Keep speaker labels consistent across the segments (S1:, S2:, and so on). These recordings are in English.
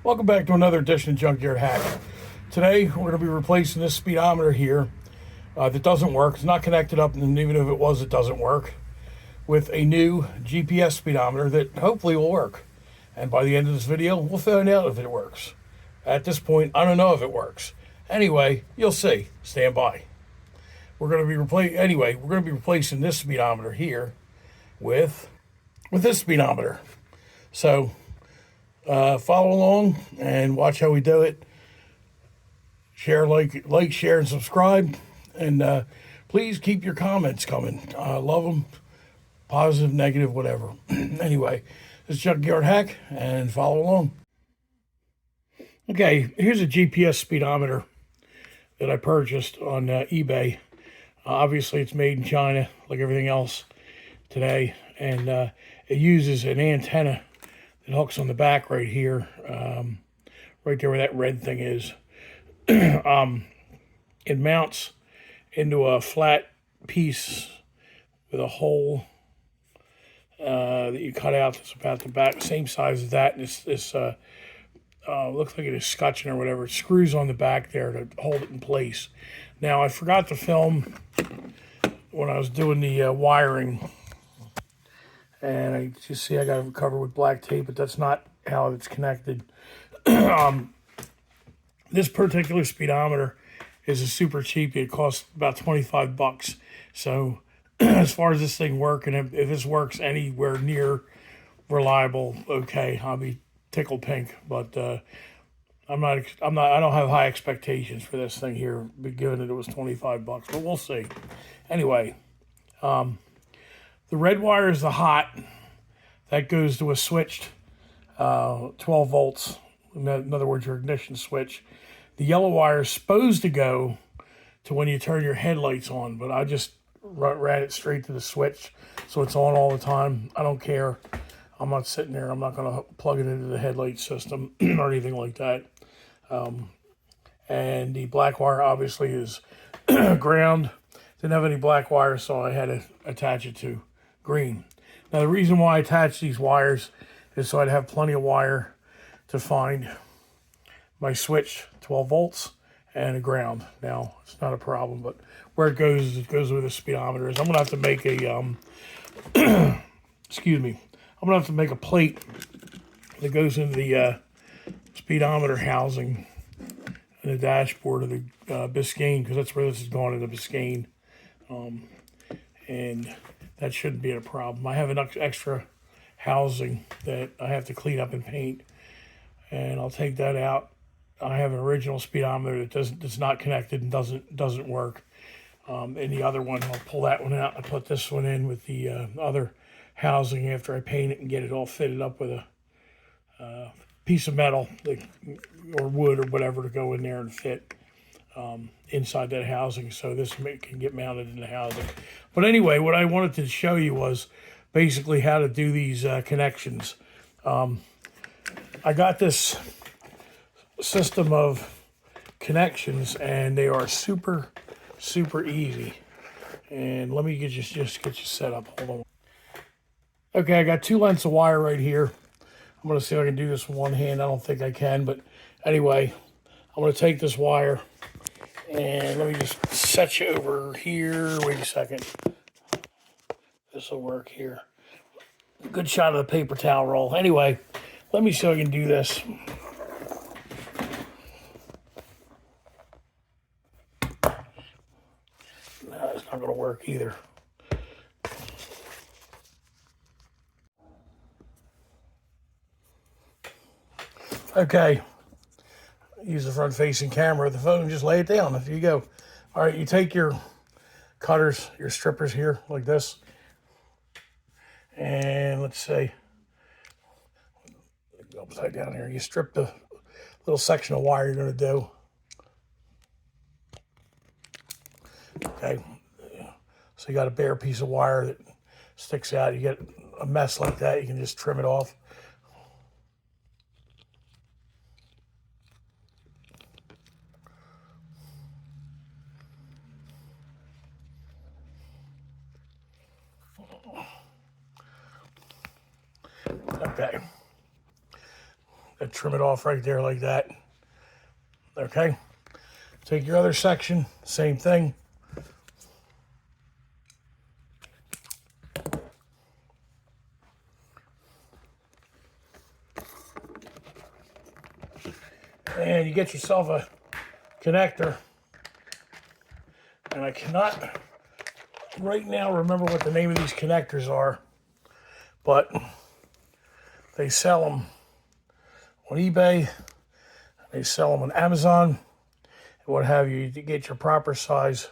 S1: Welcome back to another edition of Junkyard Hack. Today we're going to be replacing this speedometer here that doesn't work. It's not connected up, and even if it was, it doesn't work, with a new GPS speedometer that hopefully will work. And by the end of this video, we'll find out if it works. At this point, I don't know if it works. Anyway, you'll see. Stand by. We're going to be replacing this speedometer here with this speedometer. So follow along and watch how we do it. Share, like, share, and subscribe. And please keep your comments coming. I love them. Positive, negative, whatever. Anyway, this is Junkyard Hack, and follow along. Okay, here's a GPS speedometer that I purchased on eBay. Obviously, it's made in China, like everything else today. And it uses an antenna that hooks on the back right here, right there where that red thing is. It mounts into a flat piece with a hole that you cut out that's about the back, same size as that. And this looks like it is scotching or whatever. It screws on the back there to hold it in place. Now, I forgot to film when I was doing the wiring. And I just see I got it covered with black tape, but that's not how it's connected. This particular speedometer is a super cheap. It costs about 25 bucks. So as far as this thing working, if this works anywhere near reliable, okay, I'll be tickled pink. But I don't have high expectations for this thing here, given that it was 25 bucks, but we'll see. Anyway, the red wire is the hot. That goes to a switched 12 volts. In other words, your ignition switch. The yellow wire is supposed to go to when you turn your headlights on, but I just ran it straight to the switch, so it's on all the time. I don't care. I'm not sitting there. I'm not going to plug it into the headlight system or anything like that. And the black wire obviously is ground. Didn't have any black wire, so I had to attach it to green. Now, the reason why I attach these wires is so I'd have plenty of wire to find my switch, 12 volts, and a ground. Now, it's not a problem, but where it goes where the speedometer is. I'm going to have to make a, excuse me, I'm going to have to make a plate that goes into the speedometer housing in the dashboard of the Biscayne, because that's where this is going, in the Biscayne. And that shouldn't be a problem. I have an extra housing that I have to clean up and paint, and I'll take that out. I have an original speedometer that's not connected and doesn't work. And the other one, I'll pull that one out and put this one in with the other housing after I paint it and get it all fitted up with a piece of metal or wood or whatever to go in there and fit inside that housing, so this can get mounted in the housing. But anyway, what I wanted to show you was basically how to do these connections. I got this system of connections, and they are super easy. And let me just get you set up. Hold on. Okay, I got 2 lengths of wire right here. I'm going to see if I can do this with one hand. I don't think I can, but anyway, I'm going to take this wire, and let me just set you over here. Wait a second. This will work here. Good shot of the paper towel roll. Anyway, let me see if I can do this. No, it's not going to work either. Okay. Use the front-facing camera of the phone. Just lay it down. There you go. All right, you take your cutters, your strippers here, like this. And let's say, upside down here, you strip the little section of wire you're going to do. Okay, so you got a bare piece of wire that sticks out. You get a mess like that, you can just trim it off. Okay. and trim it off right there like that. Okay. Take your other section, same thing. And you get yourself a connector. And I cannot right now remember what the name of these connectors are, but they sell them on eBay, they sell them on Amazon, and what have you, to get your proper size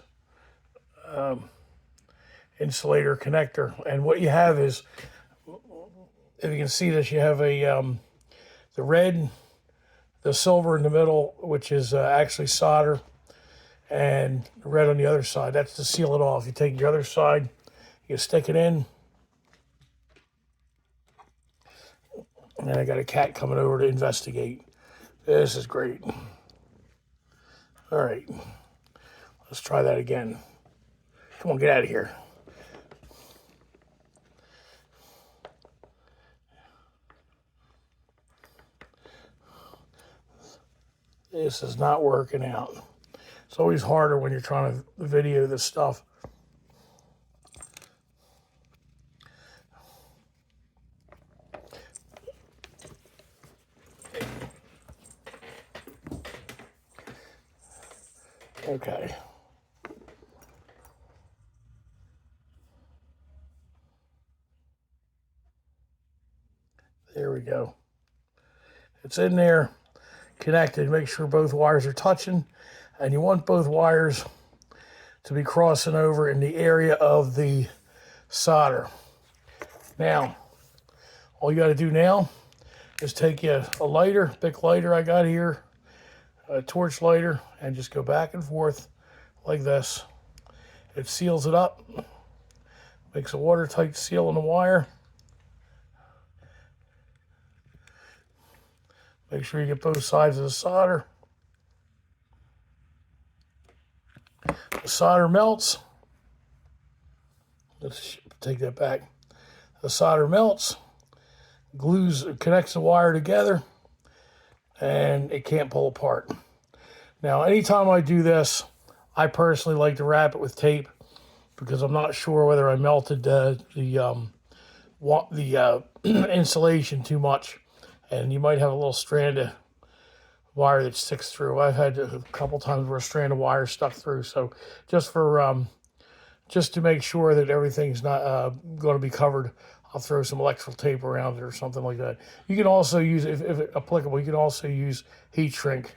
S1: insulator connector. And what you have is, if you can see this, you have a the red, the silver in the middle, which is actually solder, and the red on the other side. That's to seal it off. You take your other side, you stick it in, and I got a cat coming over to investigate. This is great. All right, let's try that again. Come on, get out of here. This is not working out. It's always harder when you're trying to video this stuff. Okay. There we go. It's in there, connected. Make sure both wires are touching, and you want both wires to be crossing over in the area of the solder. Now, all you got to do now is take a lighter, big lighter I got here, a torch lighter, and just go back and forth like this. It seals it up, makes a watertight seal on the wire. Make sure you get both sides of the solder. The solder melts. Let's take that back. The solder melts, connects the wire together, and it can't pull apart. Now, anytime I do this, I personally like to wrap it with tape because I'm not sure whether I melted the insulation too much, and you might have a little strand of wire that sticks through. I've had a couple times where a strand of wire stuck through. So just to make sure that everything's not going to be covered, I'll throw some electrical tape around it or something like that. You can also use, if applicable, you can also use heat shrink.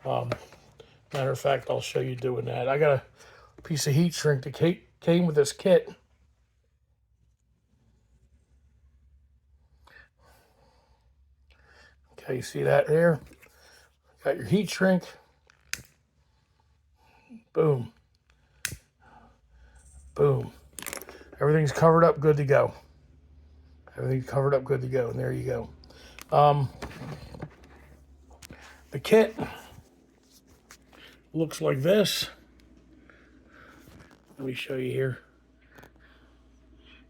S1: Matter of fact, I'll show you doing that. I got a piece of heat shrink that came with this kit. Okay, you see that there? Got your heat shrink. Boom. Boom. Everything's covered up, good to go. Everything's covered up, good to go. And there you go. The kit looks like this. Let me show you here.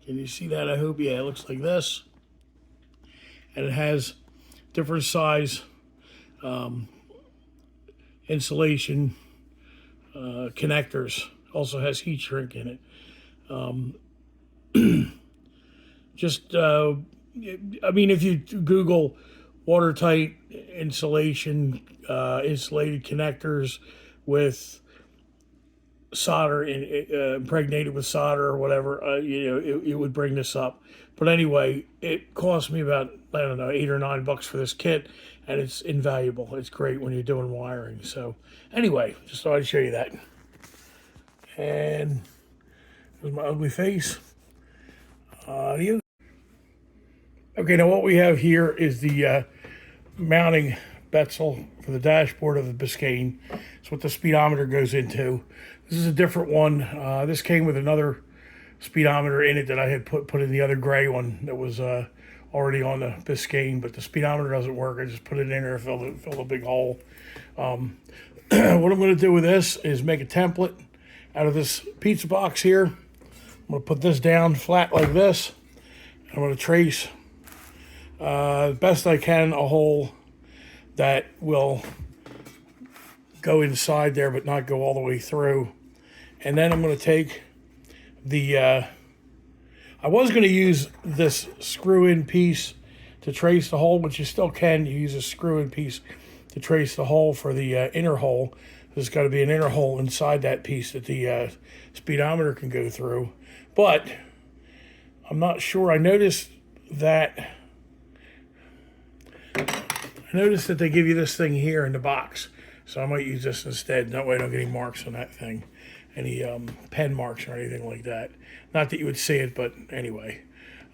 S1: Can you see that? I hope. Yeah, it looks like this. And it has different size insulation connectors. Also has heat shrink in it. I mean, if you Google watertight insulation, insulated connectors with solder impregnated with solder or whatever, it would bring this up. But anyway, it cost me about, I don't know, $8 or $9 for this kit, and it's invaluable. It's great when you're doing wiring. So anyway, just thought I'd show you that. And here's my ugly face. Adios. Okay, now what we have here is the mounting bezel for the dashboard of the Biscayne. It's what the speedometer goes into. This is a different one. This came with another speedometer in it that I had put in the other gray one that was already on the Biscayne, but the speedometer doesn't work. I just put it in there and filled a big hole. What I'm going to do with this is make a template out of this pizza box here. I'm going to put this down flat like this. I'm going to trace best I can a hole that will go inside there but not go all the way through. And then I'm going to take the, I was going to use this screw-in piece to trace the hole, but you still can use a screw-in piece to trace the hole for the inner hole. There's got to be an inner hole inside that piece that the speedometer can go through. But I'm not sure. I noticed that they give you this thing here in the box. So I might use this instead. That way I don't get any marks on that thing. Any pen marks or anything like that. Not that you would see it, but anyway.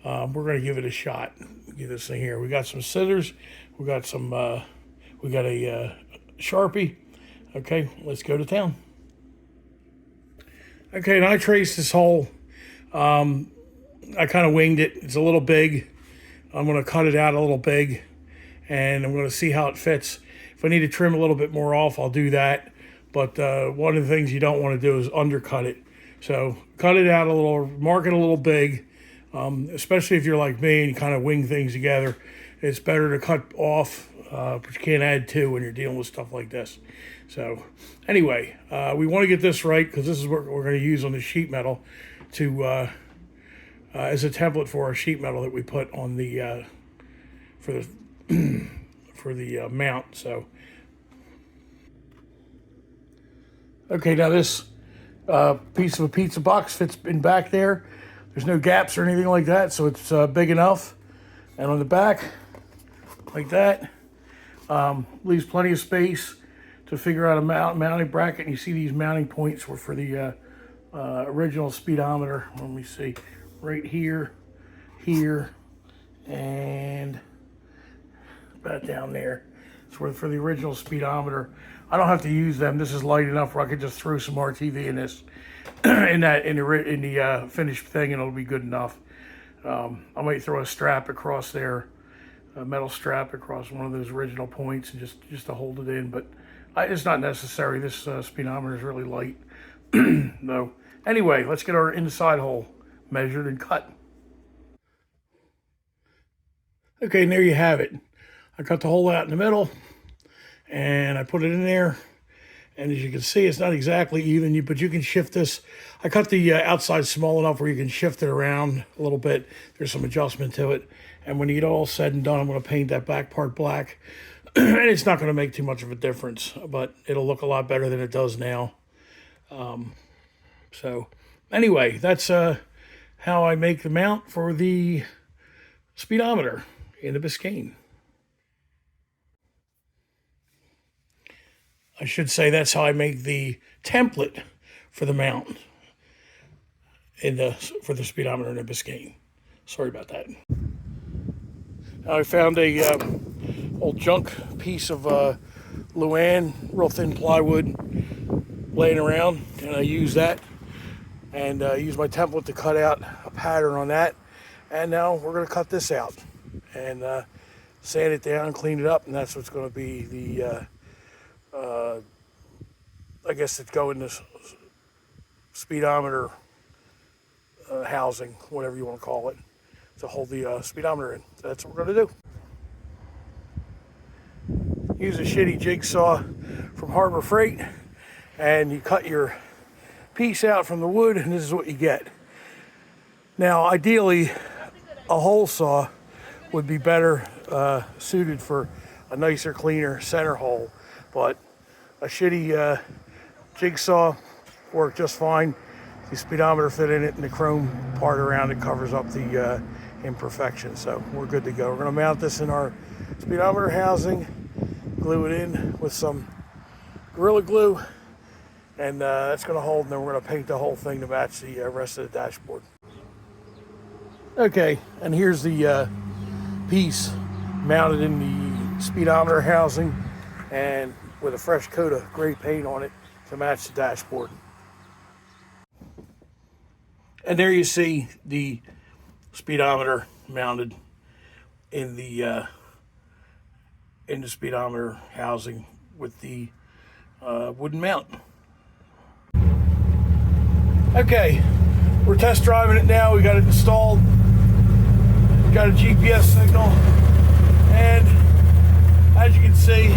S1: We're going to give it a shot. Get this thing here. We got some scissors. We got some, we got a Sharpie. Okay, let's go to town. Okay, and I traced this hole. I kind of winged it. It's a little big. I'm going to cut it out a little big, and I'm going to see how it fits. If I need to trim a little bit more off, I'll do that. But one of the things you don't want to do is undercut it. So cut it out a little, mark it a little big, especially if you're like me and you kind of wing things together. It's better to cut off, but you can't add to when you're dealing with stuff like this. So anyway, we want to get this right because this is what we're going to use on the sheet metal to as a template for our sheet metal that we put on the for the mount. So okay, now this piece of a pizza box fits in back there. There's no gaps or anything like that, so it's big enough. And on the back, like that, leaves plenty of space to figure out a mounting bracket. And you see these mounting points were for the original speedometer. Let me see, right here, here, and about down there. It's for the original speedometer. I don't have to use them. This is light enough where I could just throw some RTV in this, in the finished thing, and it'll be good enough. I might throw a strap across there, a metal strap across one of those original points, and just to hold it in. But it's not necessary. This speedometer is really light. No. Anyway, let's get our inside hole measured and cut. Okay, and there you have it. I cut the hole out in the middle, and I put it in there. And as you can see, it's not exactly even, but you can shift this. I cut the outside small enough where you can shift it around a little bit. There's some adjustment to it. And when you get all said and done, I'm going to paint that back part black. And it's not going to make too much of a difference, but it'll look a lot better than it does now. So anyway, that's how I make the mount for the speedometer in the Biscayne. I should say that's how I make the template for the mount for the speedometer in the Biscayne. Sorry about that. Now I found a old junk piece of Luan, real thin plywood, laying around, and I use that and use my template to cut out a pattern on that. And now we're going to cut this out and sand it down, clean it up, and that's what's going to be the I guess it'd go in this speedometer housing, whatever you want to call it, to hold the speedometer in. So that's what we're going to do. Use a shitty jigsaw from Harbor Freight, and you cut your piece out from the wood, and this is what you get. Now, ideally, a hole saw would be better suited for a nicer, cleaner center hole, but a shitty jigsaw worked just fine. The speedometer fit in it, and the chrome part around it covers up the imperfections, so we're good to go. We're going to mount this in our speedometer housing, glue it in with some Gorilla Glue, and that's going to hold, and then we're going to paint the whole thing to match the rest of the dashboard. Okay, and here's the piece mounted in the speedometer housing, and with a fresh coat of gray paint on it to match the dashboard. And there you see the speedometer mounted in the speedometer housing with the wooden mount. Okay, we're test driving it now. We got it installed. Got a GPS signal, and as you can see,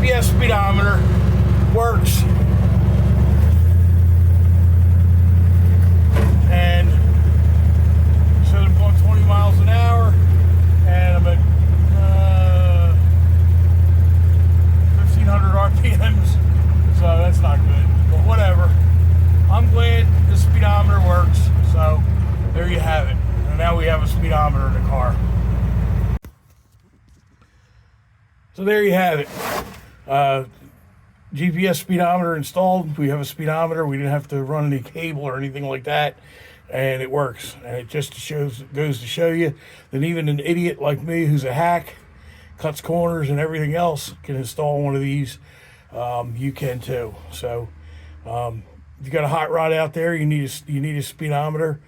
S1: GPS speedometer works. And so I'm going 20 miles an hour, and I'm at 1,500 RPMs, so that's not good, but whatever. I'm glad the speedometer works, so there you have it. And now we have a speedometer in the car. So there you have it. GPS speedometer installed. We have a speedometer. We didn't have to run any cable or anything like that, and it works. And it just goes to show you that even an idiot like me, who's a hack, cuts corners and everything else, can install one of these. You can too. So if you got a hot rod out there, you need a speedometer.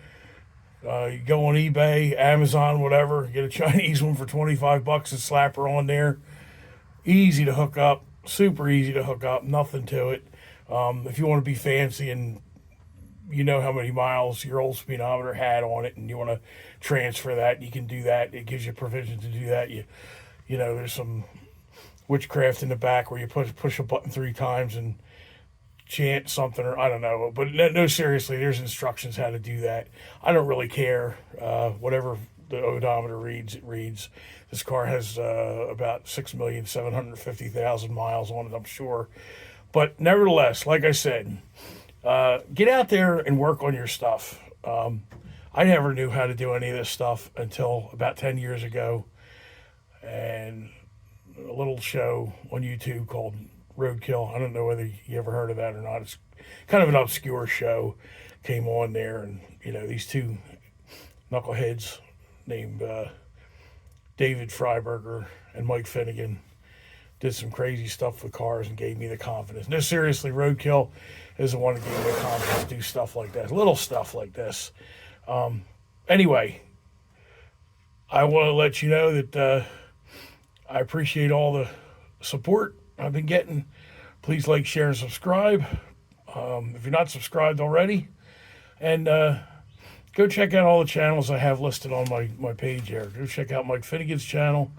S1: You go on eBay, Amazon, whatever, get a Chinese one for $25 and slap her on there. Easy to hook up, super easy to hook up, nothing to it. If you want to be fancy and you know how many miles your old speedometer had on it and you want to transfer that, you can do that. It gives you permission to do that. You know, there's some witchcraft in the back where you push a button 3 times and chant something, or I don't know. But no, seriously, there's instructions how to do that. I don't really care. Whatever the odometer reads, it reads. This car has about 6,750,000 miles on it, I'm sure. But nevertheless, like I said, get out there and work on your stuff. I never knew how to do any of this stuff until about 10 years ago. And a little show on YouTube called Roadkill. I don't know whether you ever heard of that or not. It's kind of an obscure show. Came on there, and you know, these two knuckleheads named David Freiberger and Mike Finnegan did some crazy stuff with cars and gave me the confidence. No, seriously, Roadkill is the one that gave me the confidence to do stuff like that, little stuff like this. Anyway, I want to let you know that I appreciate all the support I've been getting. Please like, share, and subscribe if you're not subscribed already. And go check out all the channels I have listed on my page here. Go check out Mike Finnegan's channel,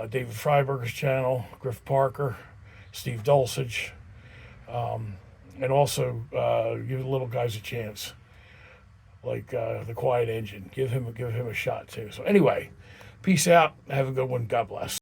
S1: David Freiberger's channel, Griff Parker, Steve Dulcich, and also give the little guys a chance, like the Quiet Engine. Give him a shot too. So anyway, peace out. Have a good one. God bless.